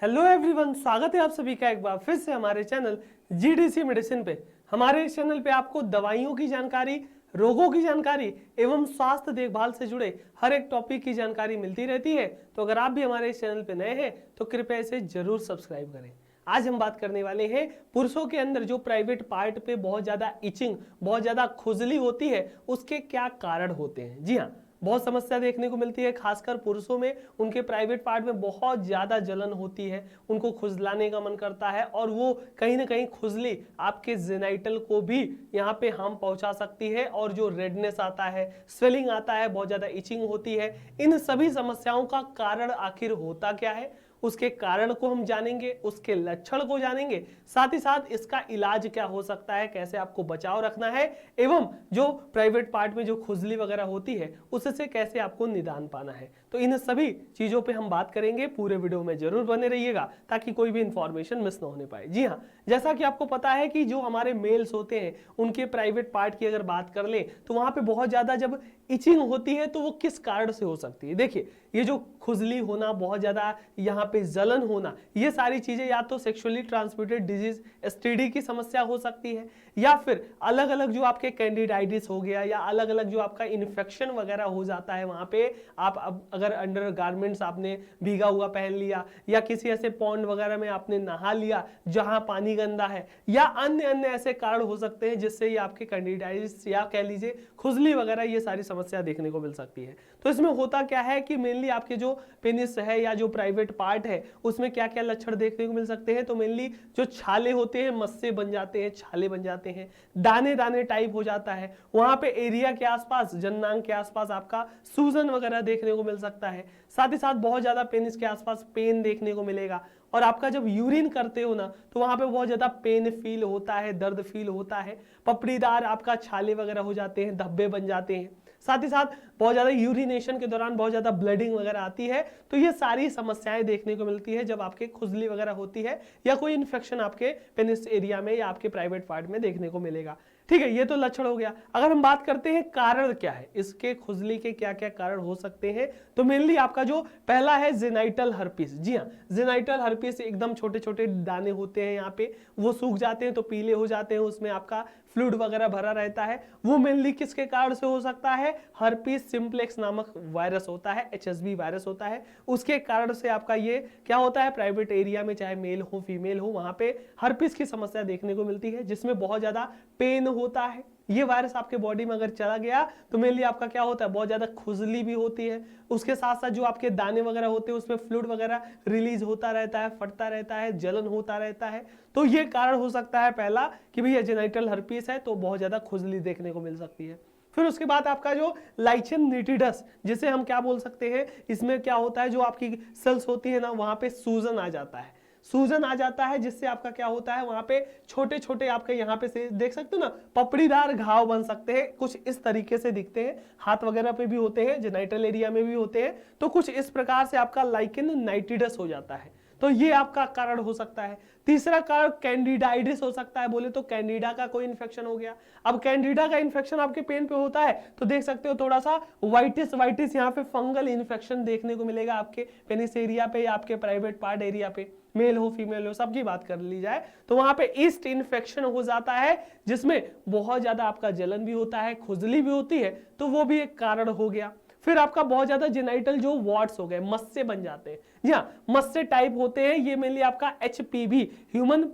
Hello everyone, स्वागत है आप सभी का एक बार फिर से हमारे चैनल जीडीसी मेडिसिन पे। हमारे इस चैनल पे आपको दवाइयों की जानकारी, रोगों की जानकारी एवं स्वास्थ्य देखभाल से जुड़े हर एक टॉपिक की जानकारी मिलती रहती है। तो अगर आप भी हमारे इस चैनल पे नए हैं तो कृपया इसे जरूर सब्सक्राइब करें। आज हम बात करने वाले हैं पुरुषों के अंदर जो प्राइवेट पार्ट पे बहुत ज्यादा इचिंग, बहुत ज्यादा खुजली होती है, उसके क्या कारण होते हैं। जी हाँ, बहुत समस्या देखने को मिलती है, खासकर पुरुषों में। उनके प्राइवेट पार्ट में बहुत ज्यादा जलन होती है, उनको खुजलाने का मन करता है और वो कहीं ना कहीं खुजली आपके जेनाइटल को भी यहाँ पे हार्म पहुंचा सकती है। और जो रेडनेस आता है, स्वेलिंग आता है, बहुत ज्यादा इचिंग होती है। इन सभी समस्याओं का कारण आखिर होता क्या है, उसके कारण को हम जानेंगे, उसके लक्षण को जानेंगे, साथ ही साथ इसका इलाज क्या हो सकता है, कैसे आपको बचाव रखना है, एवं जो प्राइवेट पार्ट में जो खुजली वगैरह होती है उससे कैसे आपको निदान पाना है। तो इन सभी चीजों पे हम बात करेंगे। पूरे वीडियो में जरूर बने रहिएगा ताकि कोई भी इंफॉर्मेशन मिस ना होने पाए। जी हाँ, जैसा कि आपको पता है कि जो हमारे मेल्स होते हैं उनके प्राइवेट पार्ट की अगर बात कर ले तो वहां पे बहुत ज्यादा जब इचिंग होती है तो वो किस कारण से हो सकती है। देखिए, ये जो खुजली होना, बहुत ज्यादा यहाँ पे जलन होना, ये सारी चीजें या तो सेक्सुअली ट्रांसमिटेड डिजीज एसटीडी की समस्या हो सकती है, या फिर अलग अलग जो आपके कैंडिडाइटिस हो गया, या अलग अलग जो आपका इन्फेक्शन वगैरह हो जाता है वहां पे। आप अगर अंडर गारमेंट्स आपने भीगा हुआ पहन लिया, या किसी ऐसे पॉन्ड वगैरह में आपने नहा लिया जहां पानी गंदा है, या अन्य अन्य ऐसे कारण हो सकते हैं जिससे ये आपके कैंडिडाइटिस या कह लीजिए खुजली वगैरह, ये सारी समस्या देखने को मिल सकती है। तो इसमें होता क्या है कि मेनली आपके जो पेनिस है या जो प्राइवेट पार्ट है उसमें क्या क्या लक्षण देखने को मिल सकते हैं। तो मेनली जो छाले होते हैं, मस्से बन जाते हैं, छाले बन जाते हैं, दाने दाने टाइप हो जाता है, वहां पे एरिया के आसपास, जननांग के आसपास आपका सूजन वगैरह देखने को मिल सकता है। साथ ही साथ बहुत ज्यादा पेनिस के आसपास पेन देखने को मिलेगा। और आपका जब यूरिन करते हो ना तो वहां पे बहुत ज्यादा पेन फील होता है, दर्द फील होता है, पपड़ीदार आपका छाले वगैरह हो जाते हैं, धब्बे बन जाते हैं। साथ ही साथ बहुत ज्यादा यूरिनेशन के दौरान बहुत ज्यादा ब्लडिंग वगैरह आती है। तो ये सारी समस्याएं देखने को मिलती है जब आपके खुजली वगैरह होती है या कोई इन्फेक्शन आपके पेनिस एरिया में या आपके प्राइवेट पार्ट में देखने को मिलेगा। ठीक है, ये तो लक्षण हो गया। अगर हम बात करते हैं कारण क्या है, इसके खुजली के क्या क्या कारण हो सकते हैं, तो मेनली आपका जो पहला है जेनाइटल हर्पीस। जी हाँ, जेनाइटल हर्पीस एकदम छोटे छोटे दाने होते हैं, यहाँ पे वो सूख जाते हैं तो पीले हो जाते हैं, उसमें आपका फ्लूइड वगैरह भरा रहता है। वो मेनली किसके कारण से हो सकता है, हर्पीस सिंप्लेक्स नामक वायरस होता है, एचएसवी वायरस होता है, उसके कारण से आपका ये क्या होता है, प्राइवेट एरिया में चाहे मेल हो फीमेल हो वहां पे हर्पीस की समस्या देखने को मिलती है, जिसमें बहुत ज्यादा पेन होता है। ये वायरस आपके बॉडी में अगर चला गया तो मेनली आपका क्या होता है, बहुत ज्यादा खुजली भी होती है। उसके साथ साथ जो आपके दाने वगैरह होते हैं उसमें फ्लूइड वगैरह रिलीज होता रहता है, फटता रहता है, जलन होता रहता है। तो ये कारण हो सकता है पहला कि भैया जेनाइटल हर्पीस है तो बहुत ज्यादा खुजली देखने को मिल सकती है। फिर उसके बाद आपका जो लाइचन निटिडस, जिसे हम क्या बोल सकते हैं, इसमें क्या होता है, जो आपकी सेल्स होती है ना वहां पे सूजन आ जाता है, सूजन आ जाता है, जिससे आपका क्या होता है, वहां पे छोटे छोटे आपके यहाँ पे से देख सकते हो ना, पपड़ीदार घाव बन सकते हैं, कुछ इस तरीके से दिखते हैं, हाथ वगैरह पे भी होते हैं, जेनाइटल एरिया में भी होते हैं। तो कुछ इस प्रकार से आपका लाइकेन नाइटिडस हो जाता है, तो ये आपका कारण हो सकता है। तीसरा कारण कैंडिडाइटिस हो सकता है, बोले तो कैंडिडा का कोई इन्फेक्शन हो गया। अब कैंडिडा का इन्फेक्शन आपके पेन पे होता है तो देख सकते हो थोड़ा सा वाइटिस वाइटिस यहाँ पे फंगल इन्फेक्शन देखने को मिलेगा आपके पेनिस एरिया पे या आपके प्राइवेट पार्ट एरिया पे, मेल हो फीमेल हो, सबकी बात कर ली जाए तो वहां पे ईस्ट इन्फेक्शन हो जाता है, जिसमें बहुत ज्यादा आपका जलन भी होता है, खुजली भी होती है, तो वो भी एक कारण हो गया। फिर आपका बहुत ज्यादा जेनाइटल जो वॉर्ड्स हो गए, मस्से बन जाते हैं। जी हाँ, मस्से टाइप होते हैं, ये मेनली आपका एचपीवी, ह्यूमन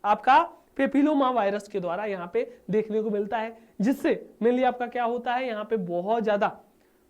आपका पेपिलोमा वायरस के द्वारा यहाँ पे देखने को मिलता है, जिससे मेनली आपका क्या होता है, यहाँ पे बहुत ज्यादा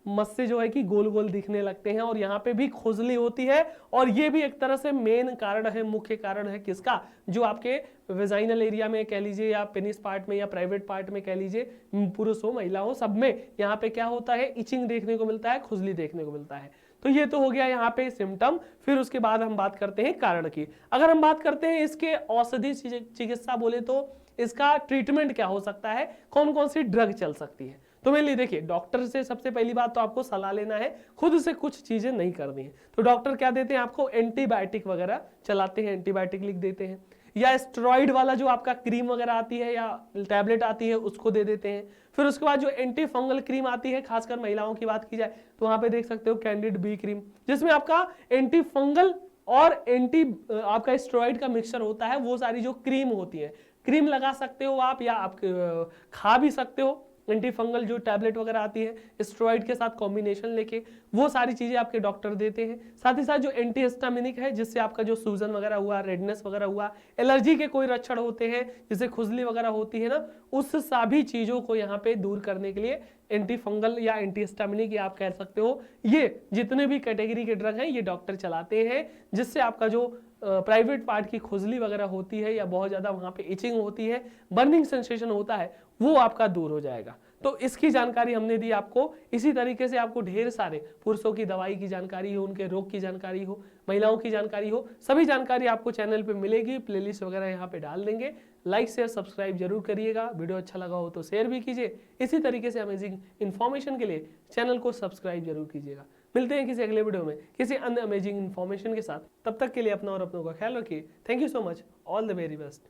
मस्से जो है कि गोल गोल दिखने लगते हैं और यहाँ पे भी खुजली होती है। और ये भी एक तरह से मेन कारण है, मुख्य कारण है किसका, जो आपके वेजाइनल एरिया में कह लीजिए या पेनिस पार्ट में या प्राइवेट पार्ट में कह लीजिए, पुरुष हो महिला हो, सब में यहाँ पे क्या होता है, इचिंग देखने को मिलता है, खुजली देखने को मिलता है। तो ये तो हो गया यहाँ पे सिम्टम। फिर उसके बाद हम बात करते हैं कारण की। अगर हम बात करते हैं इसके औषधि चिकित्सा बोले तो इसका ट्रीटमेंट क्या हो सकता है, कौन कौन सी ड्रग चल सकती है। तो मेनली देखिए, डॉक्टर से सबसे पहली बात तो आपको सलाह लेना है, खुद से कुछ चीजें नहीं करनी है। तो डॉक्टर क्या देते हैं आपको, एंटीबायोटिक वगैरह चलाते हैं, एंटीबायोटिक लिख देते हैं, या स्टेरॉइड वाला जो आपका क्रीम वगैरह आती है या टैबलेट आती है उसको दे देते हैं। फिर उसके बाद जो एंटी फंगल क्रीम आती है, खासकर महिलाओं की बात की जाए तो वहां पे देख सकते हो कैंडिड बी क्रीम, जिसमें आपका एंटी फंगल और एंटी आपका स्टेरॉइड का मिक्सचर होता है, वो सारी जो क्रीम होती है, क्रीम लगा सकते हो आप, या आप खा भी सकते हो। एंटी फंगल जो टैबलेट वगैरह आती है स्टेरॉइड के साथ कॉम्बिनेशन लेके, वो सारी चीजें आपके डॉक्टर देते हैं। साथ ही साथ जो एंटी हिस्टामिनिक है, जिससे आपका जो सूजन वगैरह हुआ, रेडनेस वगैरह हुआ, एलर्जी के कोई लक्षण होते हैं जिससे खुजली वगैरह होती है ना, उस सभी चीजों को यहाँ पे दूर करने के लिए एंटी फंगल या एंटी हिस्टामिनिक या आप कह सकते हो, ये जितने भी कैटेगरी के ड्रग हैं ये डॉक्टर चलाते हैं, जिससे आपका जो प्राइवेट पार्ट की खुजली वगैरह होती है या बहुत ज्यादा वहां पे इचिंग होती है, बर्निंग सेंसेशन होता है, वो आपका दूर हो जाएगा। तो इसकी जानकारी हमने दी आपको। इसी तरीके से आपको ढेर सारे पुरुषों की दवाई की जानकारी हो, उनके रोग की जानकारी हो, महिलाओं की जानकारी हो, सभी जानकारी आपको चैनल पे मिलेगी। प्लेलिस्ट वगैरह यहाँ पे डाल देंगे। लाइक शेयर सब्सक्राइब जरूर करिएगा। वीडियो अच्छा लगा हो तो शेयर भी कीजिए। इसी तरीके से अमेजिंग इन्फॉर्मेशन के लिए चैनल को सब्सक्राइब जरूर कीजिएगा। मिलते हैं किसी अगले वीडियो में किसी अन्य अमेजिंग इन्फॉर्मेशन के साथ। तब तक के लिए अपना और अपनों का ख्याल रखिए। Thank you so much. All the very best.